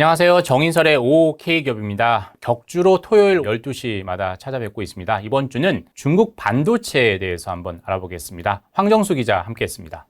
안녕하세요. 정인설의 OK기업입니다. 격주로 토요일 12시마다 찾아뵙고 있습니다. 이번 주는 중국 반도체에 대해서 한번 알아보겠습니다. 황정수 기자 함께했습니다.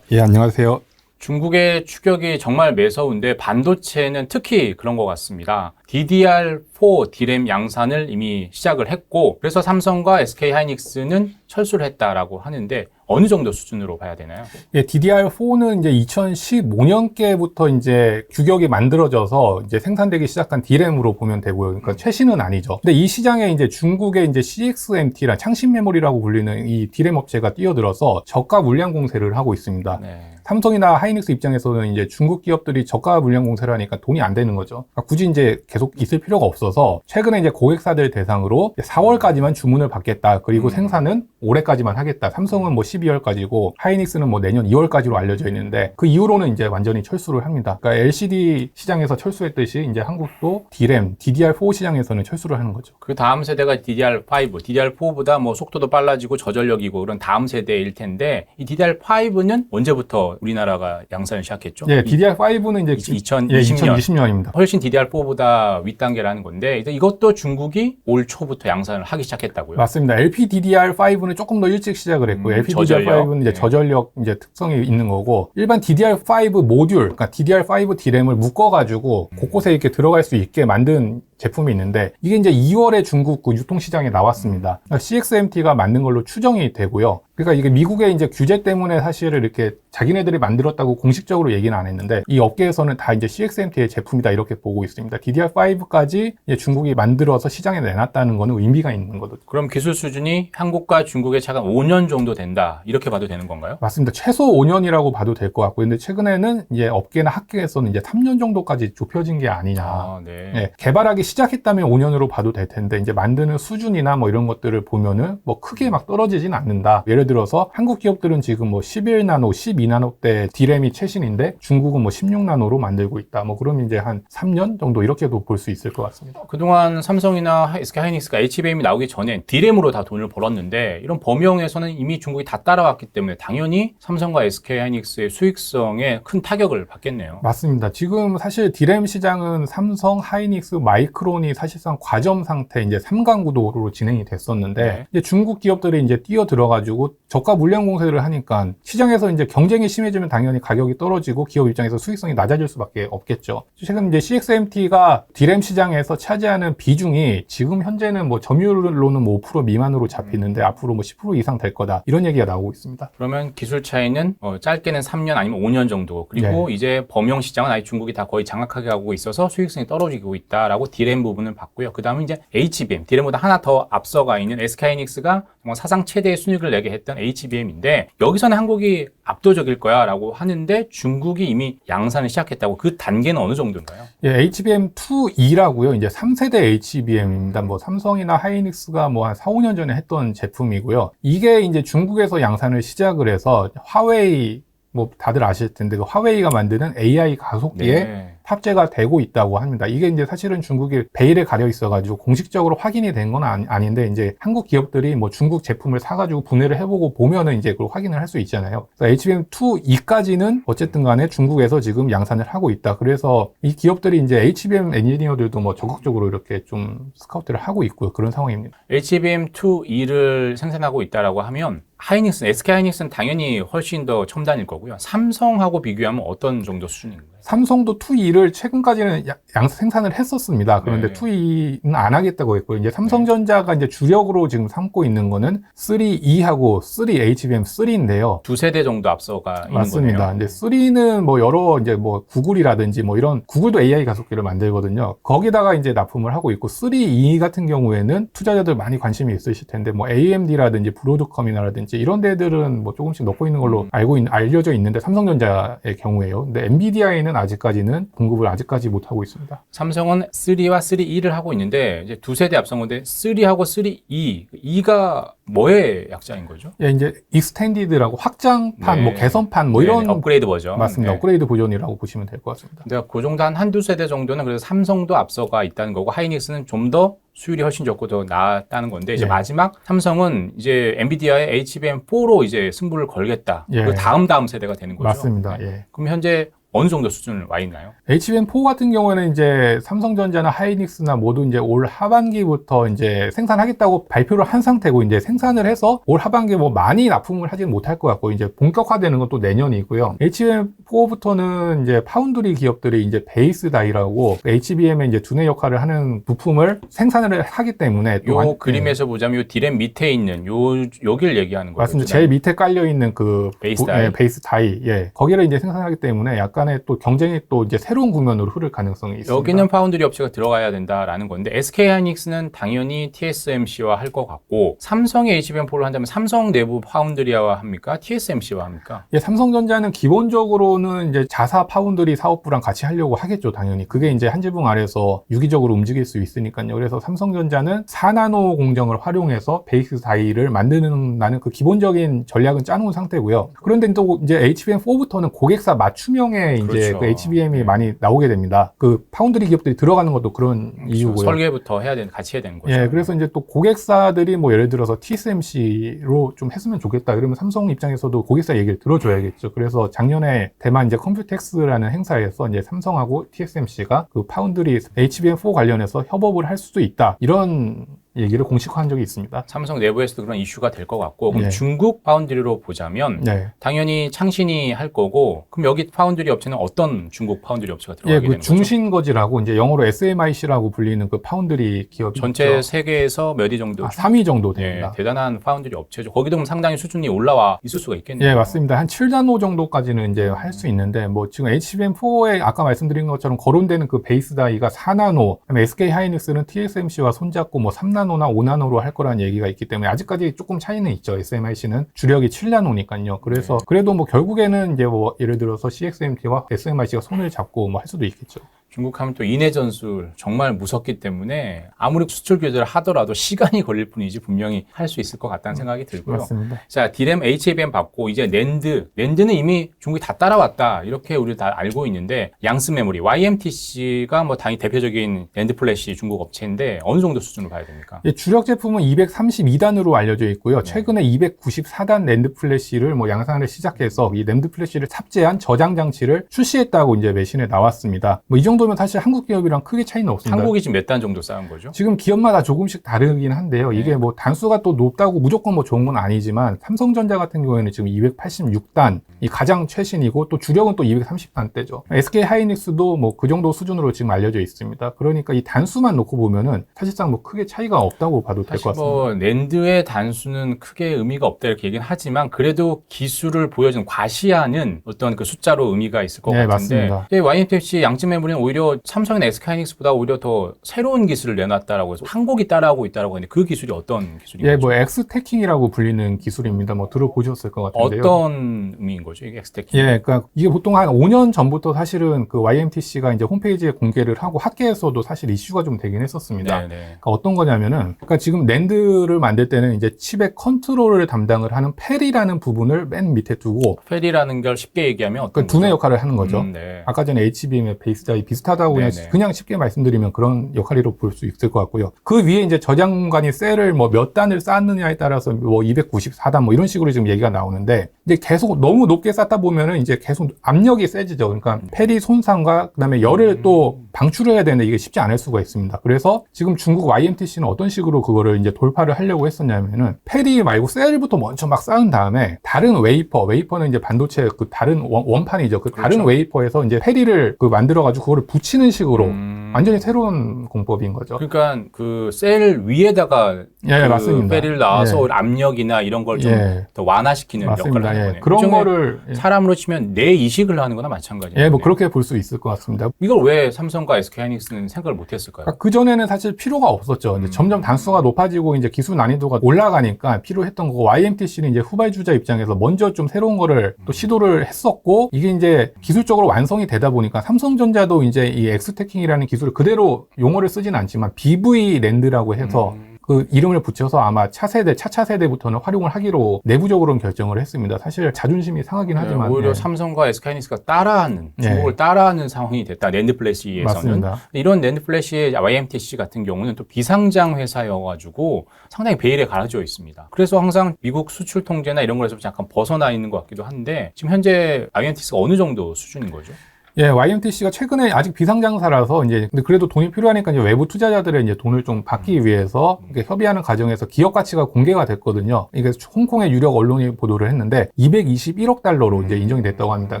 예, 안녕하세요. 중국의 추격이 정말 매서운데 반도체는 특히 그런 것 같습니다. DDR4 D램 양산을 이미 시작을 했고, 그래서 삼성과 SK하이닉스는 철수를 했다라고 하는데 어느 정도 수준으로 봐야 되나요? 예, DDR4는 이제 2015년께부터 이제 규격이 만들어져서 이제 생산되기 시작한 D램으로 보면 되고요. 그러니까 최신은 아니죠. 근데 이 시장에 이제 중국의 이제 CXMT란 창신 메모리라고 불리는 이 D램 업체가 뛰어들어서 저가 물량 공세를 하고 있습니다. 네. 삼성이나 하이닉스 입장에서는 이제 중국 기업들이 저가 물량 공세를 하니까 돈이 안 되는 거죠. 그러니까 굳이 이제 계속 있을 필요가 없어서 최근에 이제 고객사들 대상으로 4월까지만 주문을 받겠다. 그리고 생산은 올해까지만 하겠다. 삼성은 뭐 12월까지고 하이닉스는 뭐 내년 2월까지로 알려져 있는데 그 이후로는 이제 완전히 철수를 합니다. 그러니까 LCD 시장에서 철수했듯이 이제 한국도 D램, DDR4 시장에서는 철수를 하는 거죠. 그 다음 세대가 DDR5, DDR4보다 뭐 속도도 빨라지고 저전력이고 그런 다음 세대일 텐데 이 DDR5는 언제부터 우리나라가 양산을 시작했죠? 예, DDR5는 이제 2020년입니다. 훨씬 DDR4보다 윗단계라는 건데 이것도 중국이 올 초부터 양산을 하기 시작했다고요? 맞습니다. LPDDR5는 조금 더 일찍 시작을 했고 LPDDR5는 이제 저전력 이제 특성이 있는 거고 일반 DDR5 모듈, 그러니까 DDR5 D램을 묶어가지고 곳곳에 이렇게 들어갈 수 있게 만든 제품이 있는데 이게 이제 2월에 중국 그 유통시장에 나왔습니다. 그러니까 CXMT가 만든 걸로 추정이 되고요. 그러니까 이게 미국의 이제 규제 때문에 사실 이렇게 자기네들이 만들었다고 공식적으로 얘기는 안 했는데 이 업계에서는 다 이제 CXMT의 제품이다 이렇게 보고 있습니다. DDR5까지 이제 중국이 만들어서 시장에 내놨다는 거는 의미가 있는 거죠. 그럼 기술 수준이 한국과 중국의 차가 5년 정도 된다 이렇게 봐도 되는 건가요? 맞습니다. 최소 5년이라고 봐도 될 것 같고 근데 최근에는 이제 업계나 학계에서는 이제 3년 정도까지 좁혀진 게 아니냐. 네. 네, 개발하기 시작했다면 5년으로 봐도 될 텐데 이제 만드는 수준이나 뭐 이런 것들을 보면은 뭐 크게 막 떨어지진 않는다. 예를 들어서 한국 기업들은 지금 뭐 11나노, 12나노대 D램이 최신인데 중국은 뭐 16나노로 만들고 있다. 뭐 그러면 이제 한 3년 정도 이렇게도 볼 수 있을 것 같습니다. 그동안 삼성이나 SK하이닉스가 HBM이 나오기 전에 D램으로 다 돈을 벌었는데 이런 범위형에서는 이미 중국이 다 따라왔기 때문에 당연히 삼성과 SK하이닉스의 수익성에 큰 타격을 받겠네요. 맞습니다. 지금 사실 D램 시장은 삼성, 하이닉스, 마이크론이 사실상 과점 상태 이제 3강 구도로 진행이 됐었는데 네. 이제 중국 기업들이 이제 뛰어들어가지고 저가 물량 공세를 하니까 시장에서 이제 경쟁이 심해지면 당연히 가격이 떨어지고 기업 입장에서 수익성이 낮아질 수밖에 없겠죠. 최근 이제 CXMT가 D램 시장에서 차지하는 비중이 지금 현재는 뭐 점유율로는 뭐 5% 미만으로 잡히는데 앞으로 뭐 10% 이상 될 거다 이런 얘기가 나오고 있습니다. 그러면 기술 차이는 짧게는 3년 아니면 5년 정도 그리고 네. 이제 범용 시장은 아예 중국이 다 거의 장악하게 하고 있어서 수익성이 떨어지고 있다라고 D램 부분을 봤고요. 그 다음에 이제 HBM, D램보다 하나 더 앞서가 있는 SK하이닉스가 정말 사상 최대의 순익을 내게 했던 HBM인데 여기서는 한국이 압도적일 거야 라고 하는데 중국이 이미 양산을 시작했다고 그 단계는 어느 정도인가요? 예, HBM2E라고요. 이제 3세대 HBM입니다. 뭐 삼성이나 하이닉스가 뭐 한 4, 5년 전에 했던 제품이고요. 이게 이제 중국에서 양산을 시작을 해서 화웨이 뭐 다들 아실 텐데 그 화웨이가 만드는 AI 가속기에 네. 탑재가 되고 있다고 합니다. 이게 이제 사실은 중국이 베일에 가려 있어가지고 공식적으로 확인이 된 건 아닌데 이제 한국 기업들이 뭐 중국 제품을 사가지고 분해를 해보고 보면은 이제 그걸 확인을 할 수 있잖아요. 그래서 HBM2E까지는 어쨌든 간에 중국에서 지금 양산을 하고 있다. 그래서 이 기업들이 이제 HBM 엔지니어들도 뭐 적극적으로 이렇게 좀 스카우트를 하고 있고요. 그런 상황입니다. HBM2E를 생산하고 있다라고 하면 하이닉스, SK하이닉스는 당연히 훨씬 더 첨단일 거고요. 삼성하고 비교하면 어떤 정도 수준인가요? 삼성도 2E를 최근까지는 생산을 했었습니다. 그런데 네. 2E는 안 하겠다고 했고요. 이제 삼성전자가 이제 주력으로 지금 삼고 있는 거는 3E하고 3HBM3인데요. 두 세대 정도 앞서가 있는 맞습니다. 거네요. 근데 3는 뭐 여러 이제 뭐 구글이라든지 뭐 이런 구글도 AI 가속기를 만들거든요. 거기다가 이제 납품을 하고 있고 3E 같은 경우에는 투자자들 많이 관심이 있으실 텐데 뭐 AMD라든지 브로드컴이라든지 이런 데들은 뭐 조금씩 넣고 있는 걸로 알려져 있는데 삼성전자의 경우에요. 근데 엔비디아에는 아직까지는 공급을 아직까지 못 하고 있습니다. 삼성은 3와 3E를 하고 있는데 이제 두 세대 앞선 건데 3하고 3E, E가 뭐의 약자인 거죠? 예, 이제 익스텐디드라고 확장판, 네. 뭐 개선판, 뭐 네, 이런 업그레이드 버전. 맞습니다. 네. 업그레이드 버전이라고 보시면 될 것 같습니다. 근데 그 정도 한두 세대 정도는 그래서 삼성도 앞서가 있다는 거고 하이닉스는 좀 더 수율이 훨씬 좋고 더 나았다는 건데 이제 예. 마지막 삼성은 이제 엔비디아의 HBM4로 이제 승부를 걸겠다. 예. 그 다음 세대가 되는 거죠. 맞습니다. 네. 예. 그럼 현재 어느 정도 수준을 와 있나요? HBM4 같은 경우에는 이제 삼성전자나 하이닉스나 모두 이제 올 하반기부터 이제 생산하겠다고 발표를 한 상태고, 이제 생산을 해서 올 하반기에 뭐 많이 납품을 하지는 못할 것 같고, 이제 본격화되는 건 또 내년이고요. HBM4부터는 이제 파운드리 기업들이 이제 베이스 다이라고 HBM의 이제 두뇌 역할을 하는 부품을 생산을 하기 때문에 요 그림에서 보자면 요 디램 밑에 있는 여길 얘기하는 거죠. 맞습니다. 제일 밑에 깔려 있는 그 베이스 다이. 베이스 다이, 거기를 이제 생산하기 때문에 약간의 또 경쟁이 또 이제 새로운 국면으로 흐를 가능성이 있습니다. 여기는 파운드리 업체가 들어가야 된다라는 건데 SK 하이닉스는 당연히 TSMC와 할 것 같고, 삼성이 HBM4를 한다면 삼성 내부 파운드리와 합니까? TSMC와 합니까? 삼성전자는 기본적으로는 이제 자사 파운드리 사업부랑 같이 하려고 하겠죠, 당연히. 그게 이제 한 지붕 아래서 유기적으로 움직일 수 있으니까요. 그래서 삼성전자는 4나노 공정을 활용해서 베이스 다이를 만드는 그 기본적인 전략은 짜놓은 상태고요. 그런데 또 이제 HBM4부터는 고객사 맞춤형의 이제 그렇죠. 그 HBM이 많이 나오게 됩니다. 그 파운드리 기업들이 들어가는 것도 그런 그렇죠. 이유고요. 설계부터 같이 해야 되는 거죠. 그래서 이제 또 고객사들이 뭐 예를 들어서 TSMC로 좀 했으면 좋겠다. 이러면 삼성 입장에서도 고객사 얘기를 들어줘야겠죠. 그래서 작년에 대만 이제 컴퓨텍스라는 행사에서 이제 삼성하고 TSMC가 그 파운드리 HBM4 관련해서 협업을 할 수도 있다. 이런 얘기를 공식화한 적이 있습니다. 삼성 내부에서도 그런 이슈가 될 것 같고, 그럼 중국 파운드리로 보자면 당연히 창신이 할 거고, 그럼 여기 파운드리 업체는 어떤 중국 파운드리 업체가 들어가게 되는 거죠? 중신거지라고 이제 영어로 SMIC라고 불리는 그 파운드리 기업이 전체 있죠. 세계에서 몇 위 정도? 3위 정도 됩니다. 대단한 파운드리 업체죠. 거기도 그럼 상당히 수준이 올라와 있을 수가 있겠네요. 맞습니다. 한 7나노 정도까지는 이제 할 수 있는데, 뭐 지금 HBM4에 아까 말씀드린 것처럼 거론되는 그 베이스 다이가 4나노, 그다음에 SK 하이닉스는 TSMC와 손잡고 뭐 3나노나 5나노로 할 거라는 얘기가 있기 때문에 아직까지 조금 차이는 있죠. SMIC는 주력이 7나노니까요. 그래서 그래도 뭐 결국에는 이제 뭐 예를 들어서 CXMT와 SMIC가 손을 잡고 뭐 할 수도 있겠죠. 중국 하면 또 인해 전술 정말 무섭기 때문에 아무리 수출 규제를 하더라도 시간이 걸릴 뿐이지 분명히 할 수 있을 것 같다는 생각이 들고요. 맞습니다. 자, D램 HBM 받고 이제 낸드는 이미 중국이 다 따라왔다 이렇게 우리 다 알고 있는데, 양스 메모리 YMTC가 뭐 당연히 대표적인 낸드 플래시 중국 업체인데 어느 정도 수준을 봐야 됩니까? 주력 제품은 232단으로 알려져 있고요. 최근에 294단 낸드 플래시를 뭐 양산을 시작해서 이 낸드 플래시를 탑재한 저장 장치를 출시했다고 이제 매신에 나왔습니다. 뭐 이 정도면 사실 한국 기업이랑 크게 차이는 없습니다. 한국이 지금 몇 단 정도 쌓은 거죠? 지금 기업마다 조금씩 다르긴 한데요. 이게 뭐 단수가 또 높다고 무조건 뭐 좋은 건 아니지만, 삼성전자 같은 경우에는 지금 286단, 이 가장 최신이고, 또 주력은 또 230단대죠. SK 하이닉스도 뭐 그 정도 수준으로 지금 알려져 있습니다. 그러니까 이 단수만 놓고 보면은 사실상 뭐 크게 차이가 없다고 봐도 될 것 같습니다. 뭐 낸드의 단수는 크게 의미가 없다 이렇게 얘기는 하지만, 그래도 기술을 보여준 과시하는 어떤 그 숫자로 의미가 있을 것 같은데, 맞습니다. YMTC 양쯔 메모리는 오히려 삼성이나 SK하이닉스보다 오히려 더 새로운 기술을 내놨다라고 해서 한국이 따라하고 있다라고 했는데, 그 기술이 어떤 기술인가요? 뭐 엑스태킹이라고 불리는 기술입니다. 뭐 들어보셨을 것 같은데요. 어떤 의미인 거죠, 이게 엑스태킹? 그러니까 이게 보통 한 5년 전부터 사실은 그 YMTC가 이제 홈페이지에 공개를 하고 학계에서도 사실 이슈가 좀 되긴 했었습니다. 그러니까 어떤 거냐면은, 그러니까 지금 낸드를 만들 때는 이제 칩의 컨트롤을 담당을 하는 펠이라는 부분을 맨 밑에 두고, 펠이라는 걸 쉽게 얘기하면 어떤 그 두뇌 역할을 하는 거죠. 네. 아까 전에 HBM의 베이스 다이 비슷하다고 그냥 쉽게 말씀드리면 그런 역할이라고 볼 수 있을 것 같고요. 그 위에 이제 저장 공간이 셀을 뭐 몇 단을 쌓느냐에 따라서 뭐 294단 뭐 이런 식으로 지금 얘기가 나오는데, 이제 계속 너무 높게 쌓다 보면은 이제 계속 압력이 세지죠. 그러니까 펠이 손상과 그다음에 열을 또 방출을 해야 되는데 이게 쉽지 않을 수가 있습니다. 그래서 지금 중국 YMTC는 어떤 식으로 그거를 이제 돌파를 하려고 했었냐면은, 펠이 말고 셀부터 먼저 막 쌓은 다음에 다른 웨이퍼는 이제 반도체 그 다른 원판이죠. 그 다른 웨이퍼에서 이제 펠이를 그 만들어가지고 그거를 붙이는 식으로 완전히 새로운 공법인 거죠. 그러니까 그 셀 위에다가 맞습니다. 펠을 낳아서 압력이나 이런 걸 좀 더 완화시키는 역할을 하는 거네요. 그런 거를 사람으로 치면 뇌 이식을 하는 거나 마찬가지예요. 뭐 그렇게 볼 수 있을 것 같습니다. 이걸 왜 삼성과 SK하이닉스는 생각을 못 했을까요? 그 전에는 사실 필요가 없었죠. 이제 점점 단수가 높아지고 이제 기술 난이도가 올라가니까 필요했던 거고, YMTC는 이제 후발주자 입장에서 먼저 좀 새로운 거를 또 시도를 했었고, 이게 이제 기술적으로 완성이 되다 보니까 삼성전자도 이제 이 엑스태킹이라는 기술을 그대로 용어를 쓰진 않지만 BV 랜드라고 해서 그 이름을 붙여서 아마 차차 세대부터는 활용을 하기로 내부적으로는 결정을 했습니다. 사실 자존심이 상하긴 하지만 오히려 삼성과 SK하이닉스가 따라하는, 중국을 따라하는 상황이 됐다. 낸드 플래시에서는. 맞습니다. 이런 낸드 플래시의 YMTC 같은 경우는 또 비상장 회사여가지고 상당히 베일에 가려져 있습니다. 그래서 항상 미국 수출 통제나 이런 거에서 잠깐 벗어나 있는 것 같기도 한데, 지금 현재 YMTC가 어느 정도 수준인 거죠? 예, YMTC가 최근에 아직 비상장사라서 이제 근데 그래도 돈이 필요하니까 이제 외부 투자자들의 이제 돈을 좀 받기 위해서 이렇게 협의하는 과정에서 기업 가치가 공개가 됐거든요. 이게 홍콩의 유력 언론이 보도를 했는데 221억 달러로 이제 인정이 됐다고 합니다.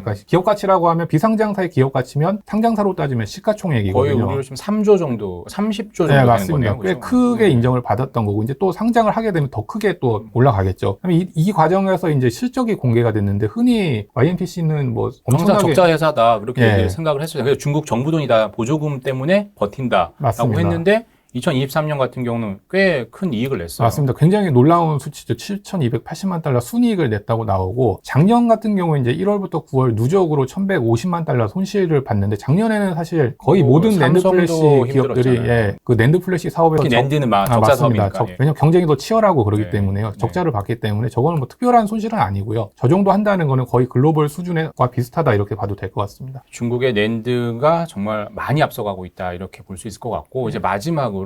그러니까 기업 가치라고 하면 비상장사의 기업 가치면 상장사로 따지면 시가총액이거든요. 거의 우리로 지금 3조 정도, 30조 정도 네, 되는 맞습니다. 거네요. 꽤 그렇죠? 크게 인정을 받았던 거고 이제 또 상장을 하게 되면 더 크게 또 올라가겠죠. 그럼 이 과정에서 이제 실적이 공개가 됐는데 흔히 YMTC는 뭐 항상 엄청나게 적자 회사다 그렇게 예. 생각을 했어요. 그래서 중국 정부 돈이 다 보조금 때문에 버틴다라고 맞습니다. 했는데 2023년 같은 경우는 꽤 큰 이익을 냈어요. 맞습니다. 굉장히 놀라운 수치죠. 7,280만 달러 순이익을 냈다고 나오고 작년 같은 경우에 이제 1월부터 9월 누적으로 1,150만 달러 손실을 봤는데 작년에는 사실 거의 모든 낸드 플래시 기업들이 예, 그 낸드 플래시 사업에서 특히 낸드는 막 적자 맞습니다. 사업이니까. 예. 왜냐면 경쟁이 더 치열하고 그렇기 네. 때문에요. 네. 적자를 봤기 때문에 저거는 뭐 특별한 손실은 아니고요. 저 정도 한다는 거는 거의 글로벌 수준과 비슷하다 이렇게 봐도 될 것 같습니다. 중국의 낸드가 정말 많이 앞서가고 있다 이렇게 볼 수 있을 것 같고 이제 마지막으로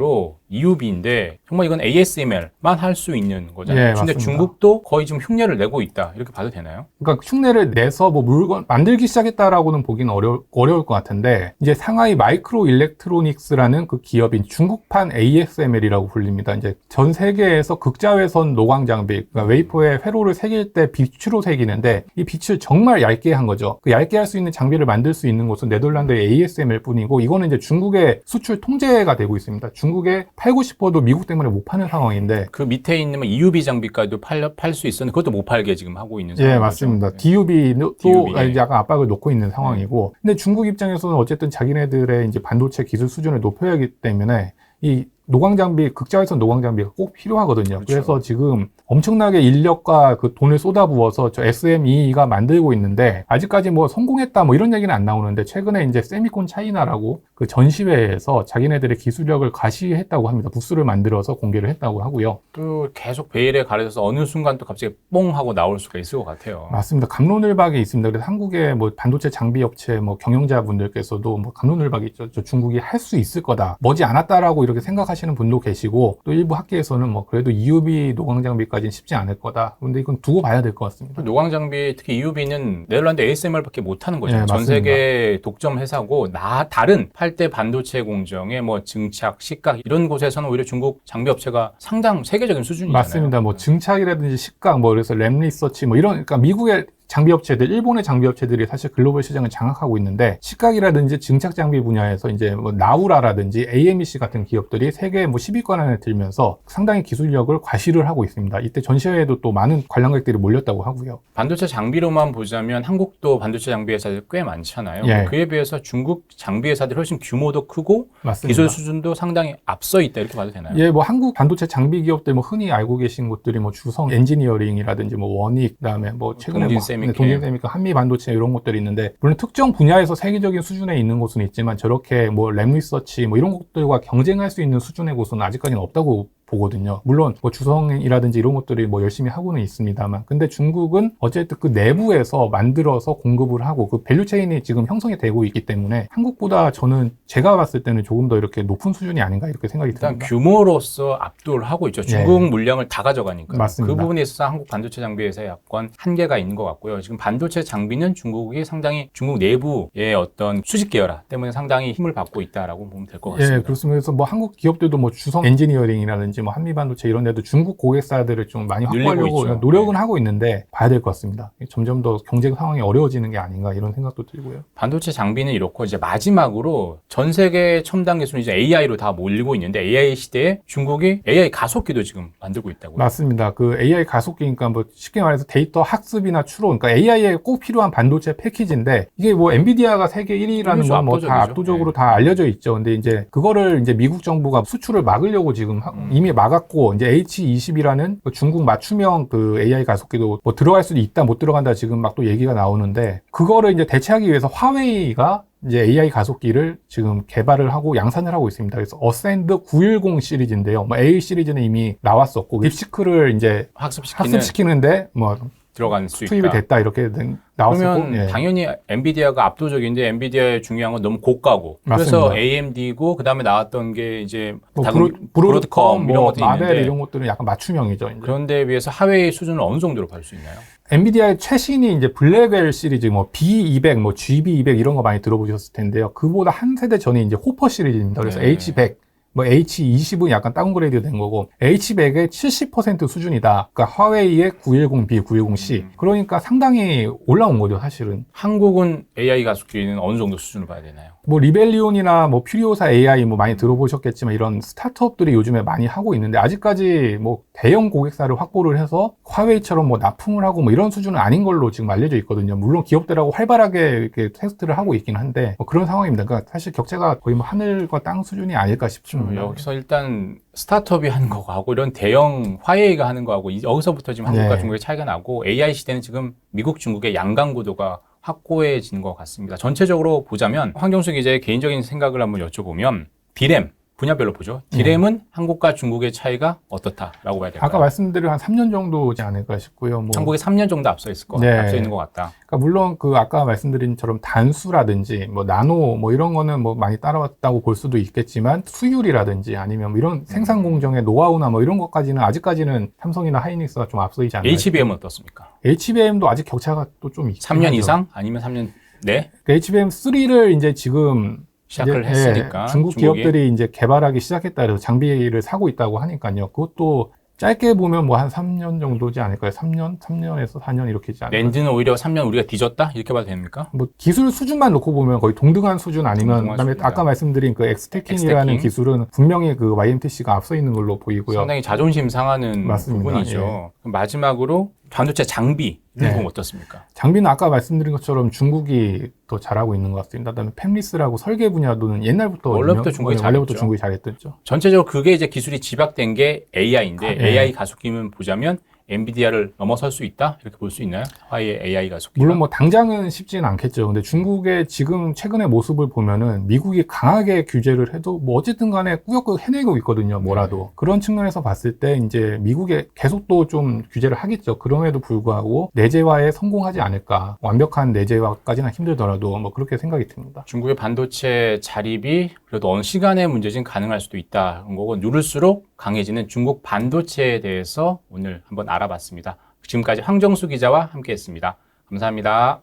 EUV인데 정말 이건 ASML만 할 수 있는 거잖아요. 예, 근데 맞습니다. 중국도 거의 지금 흉내를 내고 있다 이렇게 봐도 되나요? 그러니까 흉내를 내서 뭐 물건 만들기 시작했다라고는 보기는 어려울 것 같은데 이제 상하이 마이크로 일렉트로닉스라는 그 기업인 중국판 ASML이라고 불립니다. 이제 전 세계에서 극자외선 노광 장비, 그러니까 웨이퍼에 회로를 새길 때 빛으로 새기는데 이 빛을 정말 얇게 한 거죠. 그 얇게 할 수 있는 장비를 만들 수 있는 곳은 네덜란드의 ASML 뿐이고 이거는 이제 중국의 수출 통제가 되고 있습니다. 중국에 팔고 싶어도 미국 때문에 못 파는 상황인데 그 밑에 있는 EUV 장비까지도 팔 수 있었는데 그것도 못 팔게 지금 하고 있는 상황이죠. 예, 맞습니다. 네. DUV도 DUV. 약간 압박을 놓고 있는 상황이고, 근데 중국 입장에서는 어쨌든 자기네들의 이제 반도체 기술 수준을 높여야 하기 때문에 이 노광 장비, 극자외선 노광 장비가 꼭 필요하거든요. 그렇죠. 그래서 지금 엄청나게 인력과 그 돈을 쏟아부어서 저 SME가 만들고 있는데 아직까지 뭐 성공했다 뭐 이런 얘기는 안 나오는데 최근에 이제 세미콘 차이나라고 그 전시회에서 자기네들의 기술력을 과시했다고 합니다. 부스를 만들어서 공개를 했다고 하고요. 또 계속 베일에 가려져서 어느 순간 또 갑자기 뽕 하고 나올 수가 있을 것 같아요. 맞습니다. 갑론을박이 있습니다. 그래서 한국의 뭐 반도체 장비 업체 뭐 경영자분들께서도 뭐 갑론을박이 있죠. 저 중국이 할 수 있을 거다. 머지 않았다라고 이렇게 생각하시는 분도 계시고 또 일부 학계에서는 뭐 그래도 EUV 노광 장비까지는 쉽지 않을 거다. 근데 이건 두고 봐야 될 것 같습니다. 노광 장비 특히 EUV는 네덜란드 ASML밖에 못 하는 거죠. 네, 전 맞습니다. 세계 독점 회사고 다른 8대 반도체 공정의 뭐 증착, 식각 이런 곳에서는 오히려 중국 장비 업체가 상당 세계적인 수준이잖아요. 맞습니다. 뭐 증착이라든지 식각, 뭐 그래서 램 리서치 뭐 이런 그러니까 미국의 장비 업체들, 일본의 장비 업체들이 사실 글로벌 시장을 장악하고 있는데 식각이라든지 증착 장비 분야에서 이제 뭐 나우라라든지 AMEC 같은 기업들이 세계 뭐 10위권 안에 들면서 상당히 기술력을 과시를 하고 있습니다. 이때 전시회에도 또 많은 관람객들이 몰렸다고 하고요. 반도체 장비로만 보자면 한국도 반도체 장비 회사들 꽤 많잖아요. 예. 그에 비해서 중국 장비 회사들이 훨씬 규모도 크고 맞습니다. 기술 수준도 상당히 앞서 있다 이렇게 봐도 되나요? 예, 뭐 한국 반도체 장비 기업들 뭐 흔히 알고 계신 곳들이 뭐 주성 엔지니어링이라든지 뭐 원익 그다음에 뭐 최근에 동진세미카, 한미 반도체 이런 것들이 있는데 물론 특정 분야에서 세계적인 수준에 있는 곳은 있지만 저렇게 뭐 램 리서치 뭐 이런 것들과 경쟁할 수 있는 수준의 곳은 아직까지는 없다고 보거든요. 물론 뭐 주성이라든지 이런 것들이 뭐 열심히 하고는 있습니다만 근데 중국은 어쨌든 그 내부에서 만들어서 공급을 하고 그 밸류체인이 지금 형성이 되고 있기 때문에 한국보다 저는 제가 봤을 때는 조금 더 이렇게 높은 수준이 아닌가 이렇게 생각이 일단 듭니다. 규모로서 압도를 하고 있죠. 중국 물량을 다 가져가니까. 맞습니다. 그 부분에 있어서 한국 반도체 장비에서 약간 한계가 있는 것 같고요. 지금 반도체 장비는 중국이 상당히 중국 내부의 어떤 수직 계열화 때문에 상당히 힘을 받고 있다라고 보면 될 것 같습니다. 예, 그렇습니다. 그래서 뭐 한국 기업들도 뭐 주성 엔지니어링이라든지 뭐 한미 반도체 이런 데도 중국 고객사들을 좀 많이 늘리고 확보하려고 있죠. 노력은 네. 하고 있는데 봐야 될 것 같습니다. 점점 더 경제 상황이 어려워지는 게 아닌가 이런 생각도 들고요. 반도체 장비는 이렇고 이제 마지막으로 전 세계 첨단 기술은 이제 AI로 다 몰리고 있는데 AI 시대에 중국이 AI 가속기도 지금 만들고 있다고요. 맞습니다. 그 AI 가속기니까 뭐 쉽게 말해서 데이터 학습이나 추론, 그러니까 AI에 꼭 필요한 반도체 패키지인데 이게 뭐 엔비디아가 세계 1위라는 건 뭐 다 압도적으로 다 알려져 있죠. 근데 이제 그거를 이제 미국 정부가 수출을 막으려고 지금 이미 막았고 이제 H20이라는 그 중국 맞춤형 그 AI 가속기도 뭐 들어갈 수도 있다 못 들어간다 지금 막 또 얘기가 나오는데 그거를 이제 대체하기 위해서 화웨이가 이제 AI 가속기를 지금 개발을 하고 양산을 하고 있습니다. 그래서 어센드 910 시리즈인데요. 뭐 A 시리즈는 이미 나왔었고 딥시크를 이제 학습시키는데 뭐 들어갈 수 투입이 있다. 됐다 이렇게 나왔었고 그러면 예. 당연히 엔비디아가 압도적인데 엔비디아의 중요한 건 너무 고가고 맞습니다. 그래서 AMD고 그다음에 나왔던 게 이제 뭐 다른 브로드컴, 이런 뭐 것들이 마벨 있는데 이런 것들은 약간 맞춤형이죠. 이제. 그런 데에 비해서 하웨이 수준을 어느 정도로 받을 수 있나요? 엔비디아의 최신이 이제 블랙웰 시리즈, 뭐 B200, 뭐 GB200 이런 거 많이 들어보셨을 텐데요. 그보다 한 세대 전에 이제 호퍼 시리즈입니다. 그래서 네. H100, 뭐 H20은 약간 다운그레이드 된 거고 H100의 70% 수준이다. 그러니까 화웨이의 910B, 910C. 그러니까 상당히 올라온 거죠, 사실은. 한국은 AI 가속기는 어느 정도 수준을 봐야 되나요? 뭐 리벨리온이나 뭐 퓨리오사 AI 뭐 많이 들어보셨겠지만 이런 스타트업들이 요즘에 많이 하고 있는데 아직까지 뭐 대형 고객사를 확보를 해서 화웨이처럼 뭐 납품을 하고 뭐 이런 수준은 아닌 걸로 지금 알려져 있거든요. 물론 기업들하고 활발하게 이렇게 테스트를 하고 있긴 한데 뭐 그런 상황입니다. 그러니까 사실 격차가 거의 뭐 하늘과 땅 수준이 아닐까 싶습니다. 여기서 일단 스타트업이 하는 거하고 이런 대형 화웨이가 하는 거하고 여기서부터 지금 한국과 네. 중국의 차이가 나고 AI 시대는 지금 미국, 중국의 양강 구도가 확고해진 것 같습니다. 전체적으로 보자면 황정수 기자의 개인적인 생각을 한번 여쭤보면 디램 분야별로 보죠. 디램은 한국과 중국의 차이가 어떻다라고 봐야 될까요? 아까 말씀드린 한 3년 정도지 않을까 싶고요. 뭐 한국이 3년 정도 앞서 있을 것 같다. 네. 앞서 있는 것 같다. 그러니까 물론 그 아까 말씀드린처럼 단수라든지 뭐 나노 뭐 이런 거는 뭐 많이 따라왔다고 볼 수도 있겠지만 수율이라든지 아니면 뭐 이런 생산 공정의 노하우나 뭐 이런 것까지는 아직까지는 삼성이나 하이닉스가 좀 앞서 있지 않나요? HBM은 어떻습니까? HBM도 아직 격차가 또 좀 있긴 3년 하죠. 이상? 아니면 3년 내? 그러니까 HBM3를 이제 지금 시작을 이제, 했으니까 중국 중국이. 기업들이 이제 개발하기 시작했다 그래서 장비를 사고 있다고 하니까요. 그것도 짧게 보면 뭐 한 3년 정도지 않을까요? 3년에서 4년 이렇게지 않을까요? 렌즈는 오히려 3년 우리가 뒤졌다? 이렇게 봐도 됩니까? 뭐 기술 수준만 놓고 보면 거의 동등한 수준 아니면 동등한 그다음에 수준이다. 아까 말씀드린 그 엑스테킹이라는 엑스테킹. 기술은 분명히 그 YMTC가 앞서 있는 걸로 보이고요. 상당히 자존심 상하는 맞습니다. 부분이죠. 예. 그럼 마지막으로 반도체 장비 네. 보면 어떻습니까? 장비는 아까 말씀드린 것처럼 중국이 더 잘하고 있는 것 같습니다. 그다음에 팹리스라고 설계 분야도는 옛날부터 원래부터 중국이 원래부터 잘했죠. 중국이 잘했었죠. 전체적으로 그게 이제 기술이 집약된 게 AI인데 네. AI 가속기면 보자면 엔비디아를 넘어설 수 있다? 이렇게 볼 수 있나요? 화웨이 AI 가속기가. 물론 뭐 당장은 쉽지는 않겠죠. 근데 중국의 지금 최근의 모습을 보면은 미국이 강하게 규제를 해도 뭐 어쨌든 간에 꾸역꾸역 해내고 있거든요. 뭐라도. 그런 측면에서 봤을 때 이제 미국에 계속 또 좀 규제를 하겠죠. 그럼에도 불구하고 내재화에 성공하지 않을까. 완벽한 내재화까지는 힘들더라도 뭐 그렇게 생각이 듭니다. 중국의 반도체 자립이 그래도 어느 시간의 문제진 가능할 수도 있다는 거고 누를수록 강해지는 중국 반도체에 대해서 오늘 한번 알아봤습니다. 지금까지 황정수 기자와 함께했습니다. 감사합니다.